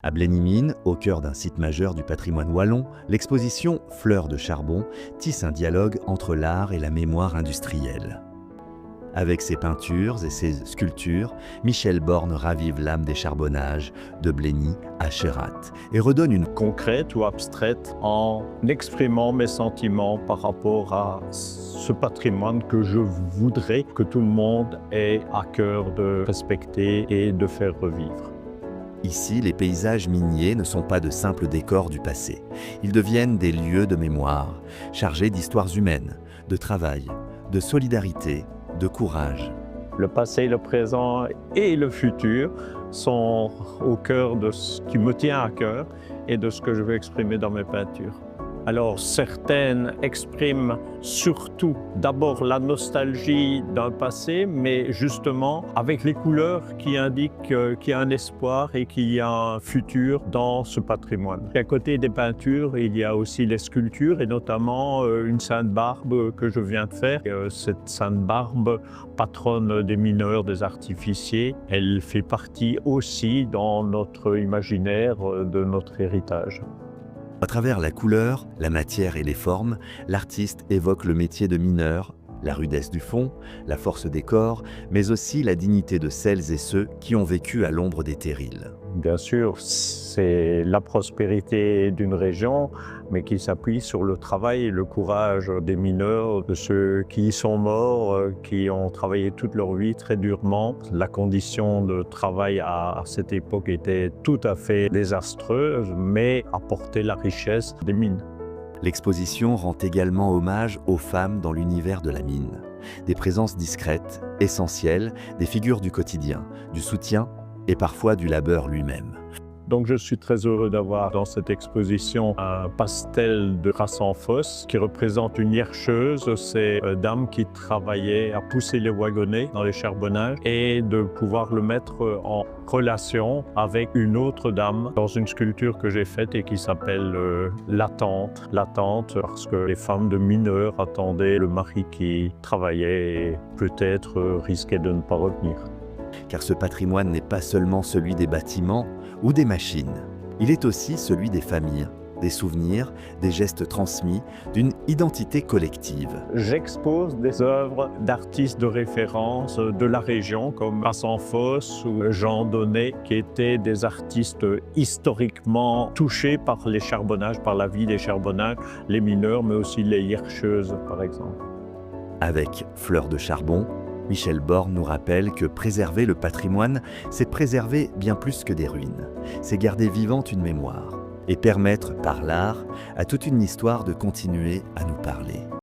À Blénimine, au cœur d'un site majeur du patrimoine wallon, l'exposition Fleurs de charbon tisse un dialogue entre l'art et la mémoire industrielle. Avec ses peintures et ses sculptures, Michel Born ravive l'âme des charbonnages de Blény à Chérat et redonne une concrète ou abstraite en exprimant mes sentiments par rapport à ce patrimoine que je voudrais que tout le monde ait à cœur de respecter et de faire revivre. Ici, les paysages miniers ne sont pas de simples décors du passé. Ils deviennent des lieux de mémoire, chargés d'histoires humaines, de travail, de solidarité, de courage. Le passé, le présent et le futur sont au cœur de ce qui me tient à cœur et de ce que je veux exprimer dans mes peintures. Alors certaines expriment surtout d'abord la nostalgie d'un passé, mais justement avec les couleurs qui indiquent qu'il y a un espoir et qu'il y a un futur dans ce patrimoine. À côté des peintures, il y a aussi les sculptures et notamment une Sainte Barbe que je viens de faire. Cette Sainte Barbe, patronne des mineurs, des artificiers, elle fait partie aussi dans notre imaginaire de notre héritage. À travers la couleur, la matière et les formes, l'artiste évoque le métier de mineur, la rudesse du fond, la force des corps, mais aussi la dignité de celles et ceux qui ont vécu à l'ombre des terrils. Bien sûr, c'est la prospérité d'une région, mais qui s'appuie sur le travail et le courage des mineurs, de ceux qui y sont morts, qui ont travaillé toute leur vie très durement. La condition de travail à cette époque était tout à fait désastreuse, mais apportait la richesse des mines. L'exposition rend également hommage aux femmes dans l'univers de la mine. Des présences discrètes, essentielles, des figures du quotidien, du soutien et parfois du labeur lui-même. Donc je suis très heureux d'avoir dans cette exposition un pastel de Rassenfoss qui représente une hiercheuse, c'est une dame qui travaillait à pousser les wagonnets dans les charbonnages et de pouvoir le mettre en relation avec une autre dame dans une sculpture que j'ai faite et qui s'appelle l'attente. L'attente parce que les femmes de mineurs attendaient le mari qui travaillait et peut-être risquait de ne pas revenir. Car ce patrimoine n'est pas seulement celui des bâtiments ou des machines. Il est aussi celui des familles, des souvenirs, des gestes transmis, d'une identité collective. J'expose des œuvres d'artistes de référence de la région comme Rassenfoss ou Jean Donnet, qui étaient des artistes historiquement touchés par les charbonnages, par la vie des charbonnages, les mineurs, mais aussi les hiercheuses par exemple. Avec Fleurs de charbon, Michel Born nous rappelle que préserver le patrimoine, c'est préserver bien plus que des ruines. C'est garder vivante une mémoire et permettre, par l'art, à toute une histoire de continuer à nous parler.